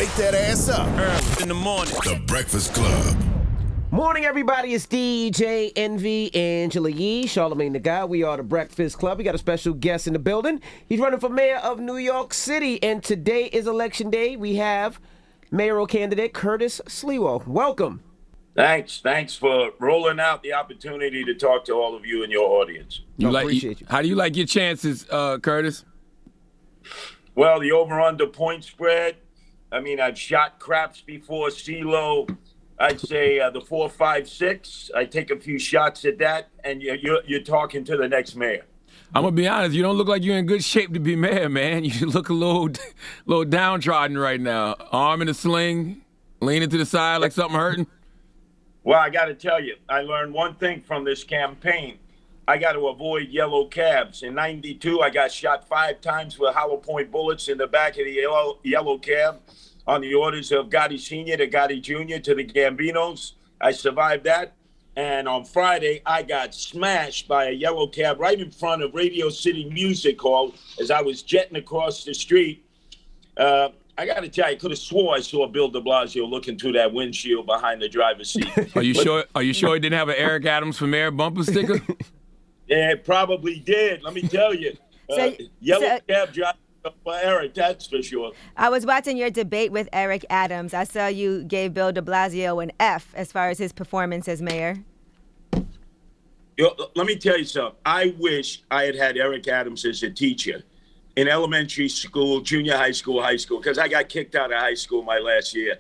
Wake that ass up. Early in the morning. The Breakfast Club. Morning, everybody. It's DJ Envy, Angela Yee, Charlamagne the Guy. We are the Breakfast Club. We got a special guest in the building. He's running for mayor of New York City, and today is election day. We have mayoral candidate Curtis Sliwa. Welcome. Thanks for rolling out the opportunity to talk to all of you in your audience. Appreciate you. How do you like your chances, Curtis? Well, the over-under point spread. I mean, I've shot craps before, CeeLo. I'd say the 4, 5, 6. I take a few shots at that, and you're talking to the next mayor. I'm gonna be honest. You don't look like you're in good shape to be mayor, man. You look a little downtrodden right now. Arm in a sling, leaning to the side like something hurting. Well, I got to tell you, I learned one thing from this campaign. I got to avoid yellow cabs. In '92, I got shot 5 times with hollow point bullets in the back of the yellow cab on the orders of Gotti Sr. to Gotti Jr. to the Gambinos. I survived that. And on Friday, I got smashed by a yellow cab right in front of Radio City Music Hall as I was jetting across the street. I got to tell you, I could have swore I saw Bill de Blasio looking through that windshield behind the driver's seat. Are you sure he didn't have an Eric Adams for mayor bumper sticker? Yeah, it probably did. Let me tell you. Yellow cab driver for Eric, that's for sure. I was watching your debate with Eric Adams. I saw you gave Bill de Blasio an F as far as his performance as mayor. Let me tell you something. I wish I had Eric Adams as a teacher in elementary school, junior high school, because I got kicked out of high school my last year.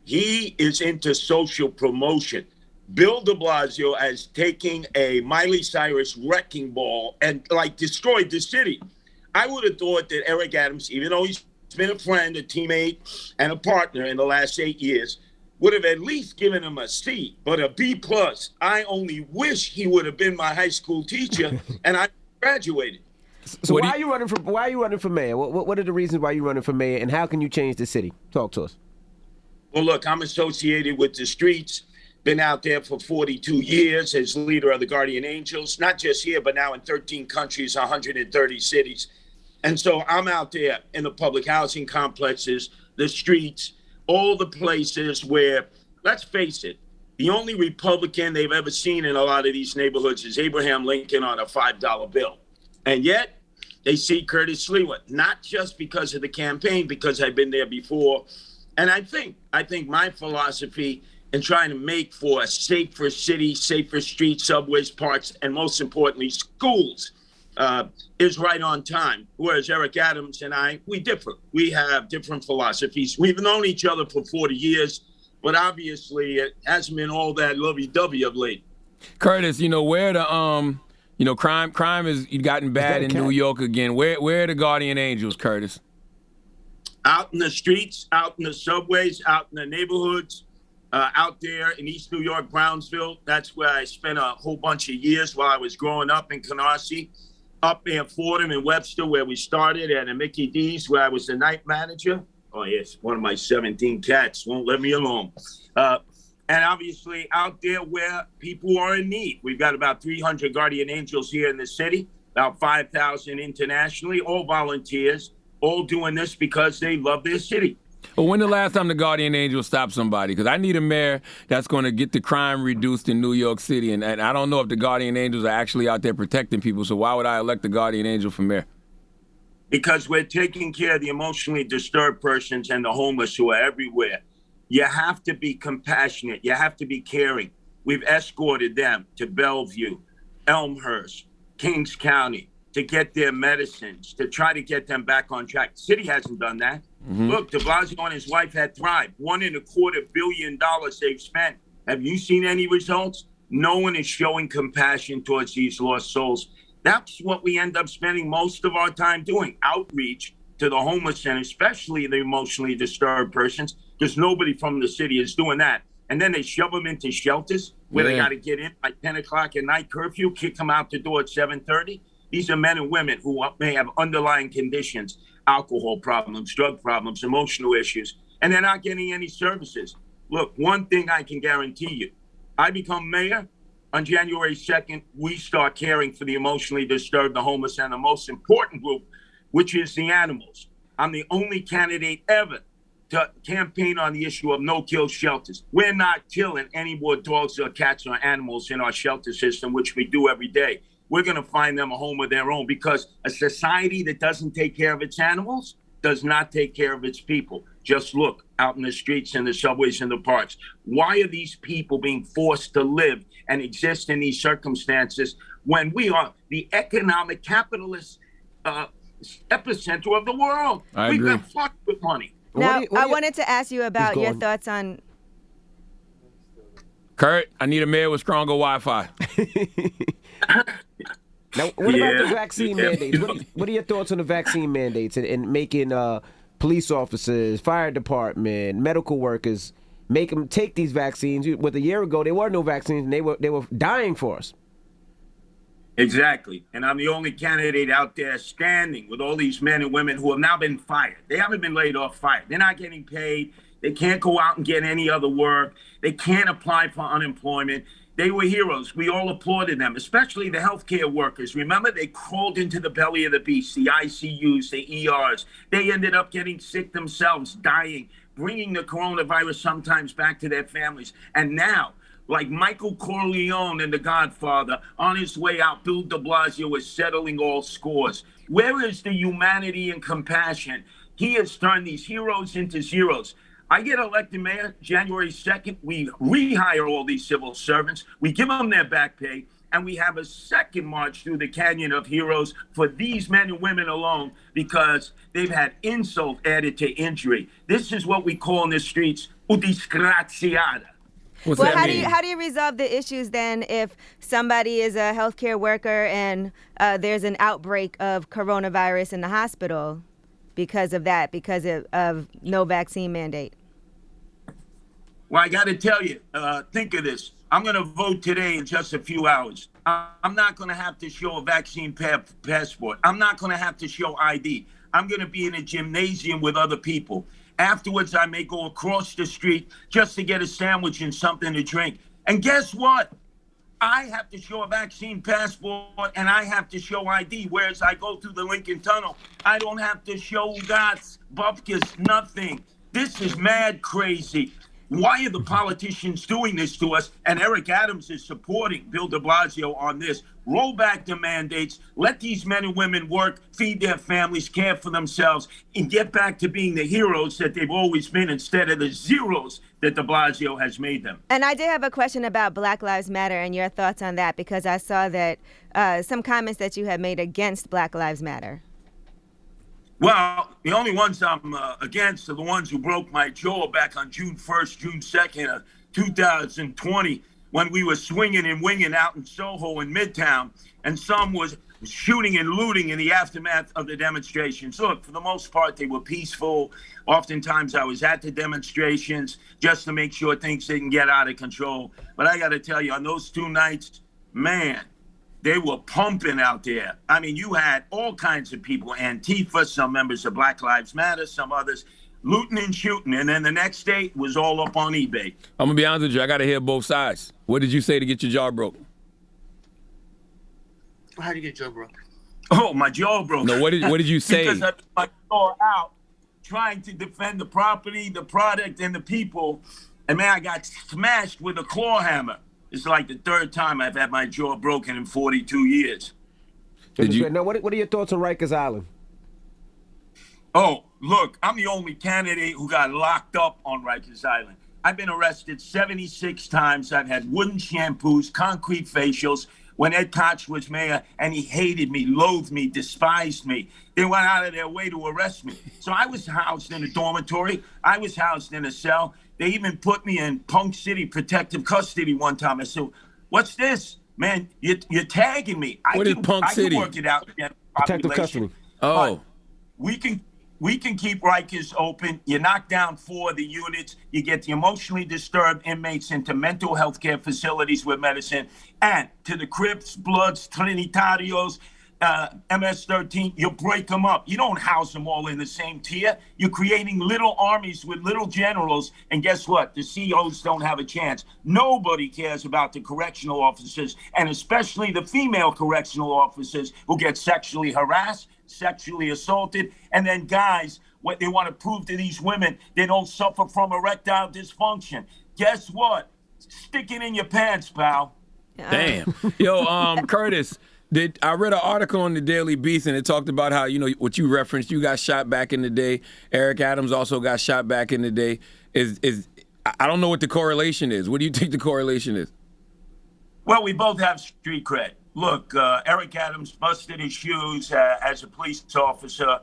He is into social promotion. Bill de Blasio as taking a Miley Cyrus wrecking ball and destroyed the city. I would have thought that Eric Adams, even though he's been a friend, a teammate, and a partner in the last 8 years, would have at least given him a C, but a B+. I only wish he would have been my high school teacher, and I graduated. So why are you running for mayor? What are the reasons why you're running for mayor, and how can you change the city? Talk to us. Well, look, I'm associated with the streets. Been out there for 42 years as leader of the Guardian Angels, not just here, but now in 13 countries, 130 cities. And so I'm out there in the public housing complexes, the streets, all the places where, let's face it, the only Republican they've ever seen in a lot of these neighborhoods is Abraham Lincoln on a $5 bill. And yet they see Curtis Sliwa, not just because of the campaign, because I've been there before. And I think my philosophy in trying to make for a safer city, safer streets, subways, parks, and most importantly, schools, is right on time. Whereas Eric Adams and I, we differ. We have different philosophies. We've known each other for 40 years, but obviously it hasn't been all that lovey-dovey of late. Curtis, where the crime has gotten bad in New York again. Where are the Guardian Angels, Curtis? Out in the streets, out in the subways, out in the neighborhoods. Out there in East New York, Brownsville, that's where I spent a whole bunch of years while I was growing up in Canarsie. Up there in Fordham and Webster, where we started, and in Mickey D's, where I was the night manager. Oh, yes, one of my 17 cats won't let me alone. And obviously out there where people are in need. We've got about 300 Guardian Angels here in the city, about 5,000 internationally, all volunteers, all doing this because they love their city. Well, when the last time the Guardian Angels stopped somebody? Because I need a mayor that's going to get the crime reduced in New York City. And I don't know if the Guardian Angels are actually out there protecting people. So why would I elect the Guardian Angel for mayor? Because we're taking care of the emotionally disturbed persons and the homeless who are everywhere. You have to be compassionate. You have to be caring. We've escorted them to Bellevue, Elmhurst, Kings County to get their medicines, to try to get them back on track. The city hasn't done that. Mm-hmm. Look, de Blasio and his wife had thrived. $1.25 billion they've spent. Have you seen any results? No one is showing compassion towards these lost souls. That's what we end up spending most of our time doing, outreach to the homeless and especially the emotionally disturbed persons, because nobody from the city is doing that. And then they shove them into shelters where they got to get in by 10 o'clock at night curfew, kick them out the door at 7:30. These are men and women who may have underlying conditions, alcohol problems, drug problems, emotional issues, and they're not getting any services. Look, one thing I can guarantee you, I become mayor, on January 2nd, we start caring for the emotionally disturbed, the homeless, and the most important group, which is the animals. I'm the only candidate ever to campaign on the issue of no-kill shelters. We're not killing any more dogs or cats or animals in our shelter system, which we do every day. We're going to find them a home of their own, because a society that doesn't take care of its animals does not take care of its people. Just look out in the streets and the subways and the parks. Why are these people being forced to live and exist in these circumstances when we are the economic capitalist epicenter of the world? We've been fucked with money. Now, I wanted to ask you about your thoughts on... Kurt, I need a mayor with stronger Wi-Fi. Now, what about the vaccine mandates? What are your thoughts on the vaccine mandates and making police officers, fire department, medical workers, make them take these vaccines? With a year ago, there were no vaccines, and they were dying for us. Exactly. And I'm the only candidate out there standing with all these men and women who have now been fired. They haven't been laid off, fired. They're not getting paid. They can't go out and get any other work. They can't apply for unemployment. They were heroes. We all applauded them, especially the healthcare workers. Remember, they crawled into the belly of the beast, the ICUs, the ERs. They ended up getting sick themselves, dying, bringing the coronavirus sometimes back to their families. And now, like Michael Corleone in The Godfather, on his way out, Bill de Blasio is settling all scores. Where is the humanity and compassion? He has turned these heroes into zeros. I get elected mayor January 2nd. We rehire all these civil servants. We give them their back pay. And we have a second march through the Canyon of Heroes for these men and women alone, because they've had insult added to injury. This is what we call in the streets, u disgraziata. What's Well, that mean? how do you resolve the issues then if somebody is a healthcare worker and there's an outbreak of coronavirus in the hospital because of that, because of no vaccine mandate? Well, I got to tell you, think of this. I'm going to vote today in just a few hours. I'm not going to have to show a vaccine passport. I'm not going to have to show ID. I'm going to be in a gymnasium with other people. Afterwards, I may go across the street just to get a sandwich and something to drink. And guess what? I have to show a vaccine passport and I have to show ID. Whereas I go through the Lincoln Tunnel, I don't have to show guts, bupkis, nothing. This is mad crazy. Why are the politicians doing this to us? And Eric Adams is supporting Bill de Blasio on this. Roll back the mandates, let these men and women work, feed their families, care for themselves, and get back to being the heroes that they've always been instead of the zeros that de Blasio has made them. And I did have a question about Black Lives Matter and your thoughts on that, because I saw that some comments that you had made against Black Lives Matter. Well, the only ones I'm against are the ones who broke my jaw back on June 1st, June 2nd, 2020, when we were swinging and winging out in Soho in Midtown, and some was shooting and looting in the aftermath of the demonstrations. Look, for the most part, they were peaceful. Oftentimes, I was at the demonstrations just to make sure things didn't get out of control. But I got to tell you, on those 2 nights, man, they were pumping out there. I mean, you had all kinds of people, Antifa, some members of Black Lives Matter, some others, looting and shooting. And then the next day it was all up on eBay. I'm going to be honest with you. I got to hear both sides. What did you say to get your jaw broke? How do you get your jaw broke? Oh, my jaw broke. No, what did you say? Because I put my jaw out trying to defend the property, the product, and the people. And man, I got smashed with a claw hammer. It's like the 3rd time I've had my jaw broken in 42 years. Now, what are your thoughts on Rikers Island? Oh, look, I'm the only candidate who got locked up on Rikers Island. I've been arrested 76 times. I've had wooden shampoos, concrete facials. When Ed Koch was mayor, and he hated me, loathed me, despised me. They went out of their way to arrest me. So I was housed in a dormitory. I was housed in a cell. They even put me in Punk City protective custody one time. I said, "What's this, man? You're tagging me." What is Punk City? I can work it out. Protective custody. Oh, we can keep Rikers open. You knock down 4 of the units. You get the emotionally disturbed inmates into mental health care facilities with medicine, and to the Crips, Bloods, Trinitarios, MS-13, you break them up. You don't house them all in the same tier. You're creating little armies with little generals, and guess what? The COs don't have a chance. Nobody cares about the correctional officers, and especially the female correctional officers who get sexually harassed, sexually assaulted, and then guys what they want to prove to these women they don't suffer from erectile dysfunction. Guess what? Stick it in your pants, pal. Damn. Yo, Curtis, I read an article on the Daily Beast, and it talked about how, what you referenced, you got shot back in the day. Eric Adams also got shot back in the day. I don't know what the correlation is. What do you think the correlation is? Well, we both have street cred. Look, Eric Adams busted his shoes as a police officer.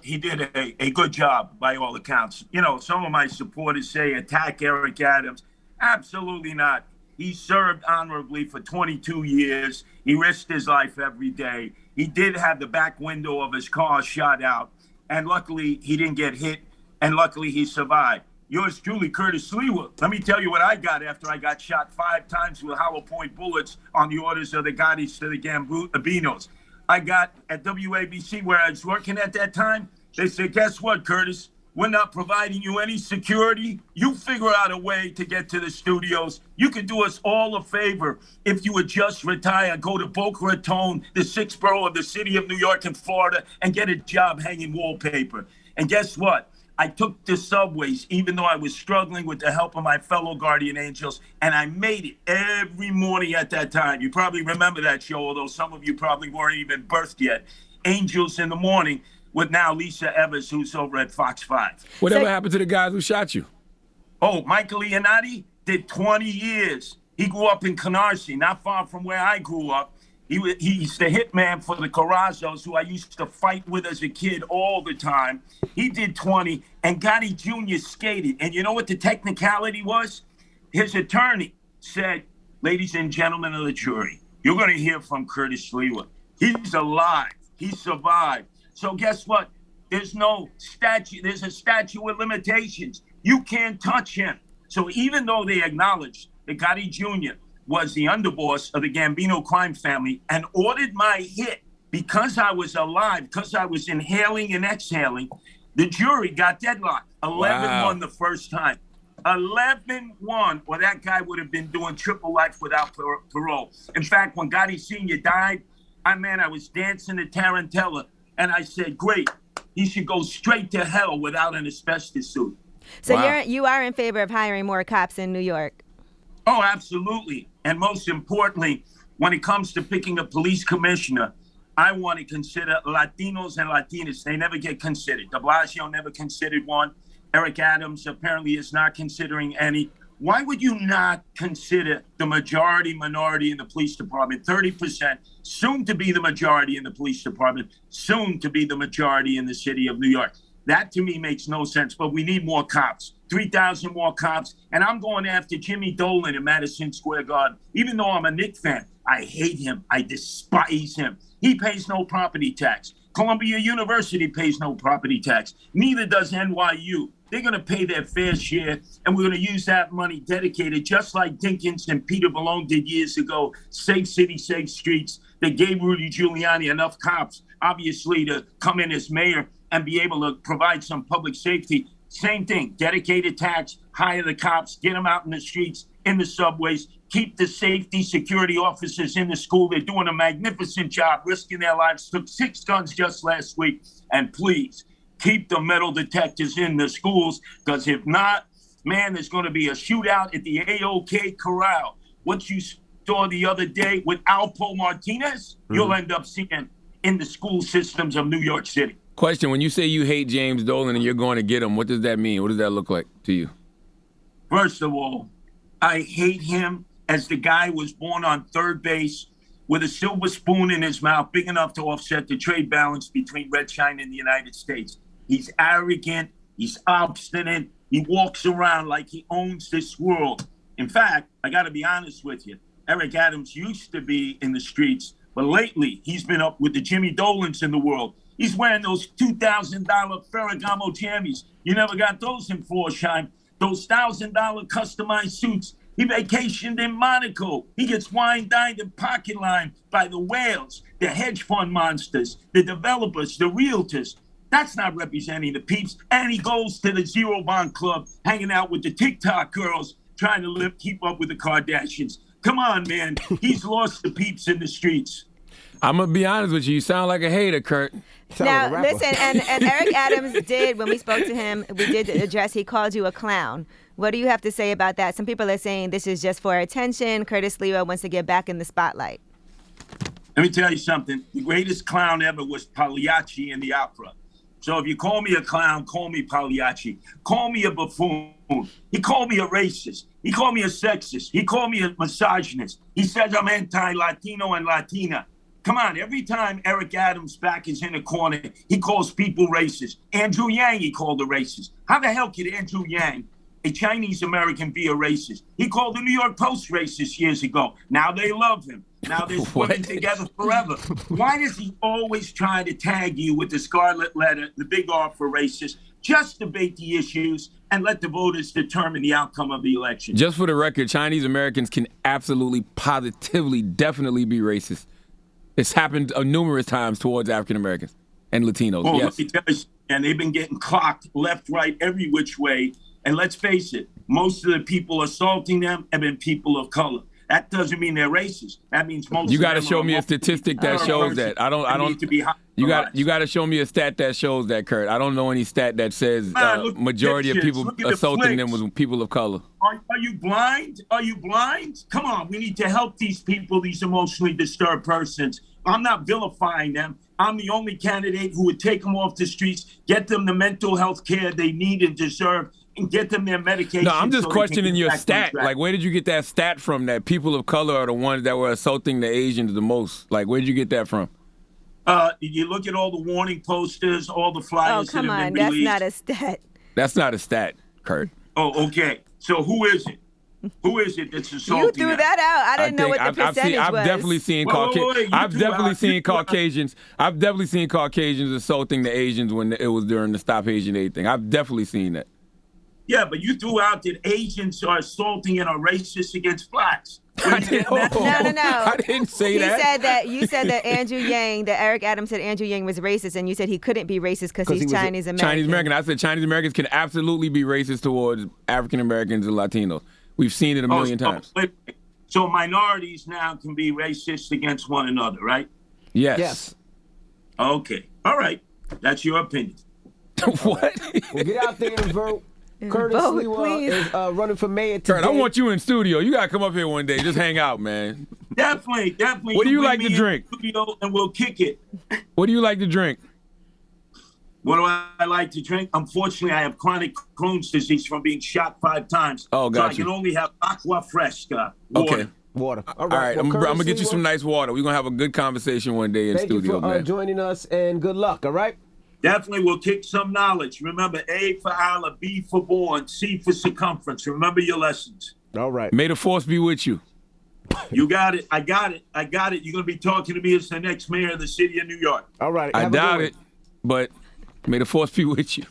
He did a good job by all accounts. Some of my supporters say attack Eric Adams. Absolutely not. He served honorably for 22 years. He risked his life every day. He did have the back window of his car shot out, and luckily he didn't get hit, and luckily he survived. Yours truly, Curtis Sliwa. Let me tell you what I got after I got shot 5 times with hollow point bullets on the orders of the Gaudis to the Gambinos. I got at WABC, where I was working at that time, they said, guess what, Curtis? We're not providing you any security. You figure out a way to get to the studios. You can do us all a favor if you would just retire, go to Boca Raton, the 6th borough of the city of New York and Florida, and get a job hanging wallpaper. And guess what? I took the subways, even though I was struggling with the help of my fellow guardian angels, and I made it every morning at that time. You probably remember that show, although some of you probably weren't even birthed yet. Angels in the Morning, with now Lisa Evers, who's over at Fox 5. Whatever happened to the guys who shot you? Oh, Michael Leonardi did 20 years. He grew up in Canarsie, not far from where I grew up. He's the hitman for the Carrazos, who I used to fight with as a kid all the time. He did 20, and Gotti Jr. skated. And you know what the technicality was? His attorney said, ladies and gentlemen of the jury, you're going to hear from Curtis Sliwa. He's alive. He survived. So guess what? There's no statute. There's a statute with limitations. You can't touch him. So even though they acknowledged that Gotti Jr. was the underboss of the Gambino crime family and ordered my hit because I was alive, because I was inhaling and exhaling, the jury got deadlocked. 11-1 the first time. 11-1, or that guy would have been doing triple life without parole. In fact, when Gotti Sr. died, I was dancing to Tarantella. And I said, great, he should go straight to hell without an asbestos suit. So you are in favor of hiring more cops in New York? Oh, absolutely. And most importantly, when it comes to picking a police commissioner, I want to consider Latinos and Latinas. They never get considered. De Blasio never considered one. Eric Adams apparently is not considering any. Why would you not consider the majority minority in the police department, 30%, soon to be the majority in the police department, soon to be the majority in the city of New York? That to me makes no sense, but we need more cops, 3,000 more cops. And I'm going after Jimmy Dolan in Madison Square Garden. Even though I'm a Knicks fan, I hate him. I despise him. He pays no property tax. Columbia University pays no property tax. Neither does NYU. They're going to pay their fair share, and we're going to use that money dedicated, just like Dinkins and Peter Malone did years ago, safe city, safe streets, that gave Rudy Giuliani enough cops, obviously, to come in as mayor and be able to provide some public safety. Same thing, dedicated tax, hire the cops, get them out in the streets, in the subways, keep the safety security officers in the school. They're doing a magnificent job, risking their lives, took 6 guns just last week. And please, keep the metal detectors in the schools, because if not, man, there's going to be a shootout at the AOK Corral. What you saw the other day with Alpo Martinez, you'll end up seeing in the school systems of New York City. Question, when you say you hate James Dolan and you're going to get him, what does that mean? What does that look like to you? First of all, I hate him as the guy was born on third base with a silver spoon in his mouth, big enough to offset the trade balance between Red China and the United States. He's arrogant. He's obstinate. He walks around like he owns this world. In fact, I got to be honest with you. Eric Adams used to be in the streets, but lately he's been up with the Jimmy Dolans in the world. He's wearing those $2,000 Ferragamo jammies. You never got those in Florsheim. Those $1,000 customized suits. He vacationed in Monaco. He gets wine-dined and pocket-lined by the whales, the hedge fund monsters, the developers, the realtors. That's not representing the peeps. And he goes to the Zero Bond Club, hanging out with the TikTok girls, trying to keep up with the Kardashians. Come on, man. He's lost the peeps in the streets. I'm gonna be honest with you. You sound like a hater, Kurt. Now, listen, and Eric Adams did, when we spoke to him, we did address, he called you a clown. What do you have to say about that? Some people are saying this is just for attention. Curtis Sliwa wants to get back in the spotlight. Let me tell you something. The greatest clown ever was Pagliacci in the opera. So if you call me a clown, call me Pagliacci. Call me a buffoon. He called me a racist. He called me a sexist. He called me a misogynist. He says I'm anti-Latino and Latina. Come on, every time Eric Adams' back is in the corner, he calls people racist. Andrew Yang he called a racist. How the hell could Andrew Yang, a Chinese American, be a racist? He called the New York Post racist years ago. Now they love him. Now they're swimming together forever. Why does he always try to tag you with the scarlet letter, the big R for racist? Just debate the issues and let the voters determine the outcome of the election. Just for the record, Chinese Americans can absolutely, positively, definitely be racist. It's happened numerous times towards African Americans and Latinos. Well, yes. let me tell you, and they've been getting clocked left, right, every which way. And let's face it, most of the people assaulting them have been people of color. That doesn't mean they're racist. That means most. You got to show me a statistic that shows that. I don't. You got to show me a stat that shows that, Kurt. I don't know any stat that says majority of people assaulting them was people of color. Are you blind? Are you blind? Come on, we need to help these people, these emotionally disturbed persons. I'm not vilifying them. I'm the only candidate who would take them off the streets, get them the mental health care they need and deserve, and get them their medication. No, I'm just questioning your stat. Like, where did you get that stat from that people of color are the ones that were assaulting the Asians the most? Like, where did you get that from? You look at all the warning posters, all the flyers. Oh, come on. That's not a stat. That's not a stat, Kurt. Oh, okay. So who is it? Who is it that's assaulting You threw that out. I didn't know what the percentage was. I've definitely seen Caucasians. I've definitely seen Caucasians assaulting the Asians when it was during the Stop Asian Aid thing. I've definitely seen that. Yeah, but you threw out that Asians are assaulting and are racist against blacks. No. I didn't say that. You said that Andrew Yang, that Eric Adams said Andrew Yang was racist, and you said he couldn't be racist because he's Chinese American. Chinese American. I said Chinese Americans can absolutely be racist towards African Americans and Latinos. We've seen it a million times. So minorities now can be racist against one another, right? Yes. Okay. All right. That's your opinion. What? Well, get out there and vote. Curtis Sliwa is running for mayor today. Kurt, I want you in studio. You got to come up here one day. Just hang out, man. Definitely. What do you like to drink? And we'll kick it. What do you like to drink? What do I like to drink? Unfortunately, I have chronic Crohn's disease from being shot 5 times. Oh, gotcha. So I can only have aqua fresca, water. Okay. Water. All right. Well, I'm going to get you Sliwa, some nice water. We're going to have a good conversation one day in studio, Thank you for man. joining us, and good luck, all right? Definitely will kick some knowledge. Remember, A for Allah, B for born, C for circumference. Remember your lessons. All right. May the force be with you. You got it. I got it. You're going to be talking to me as the next mayor of the city of New York. All right. I doubt it, but may the force be with you.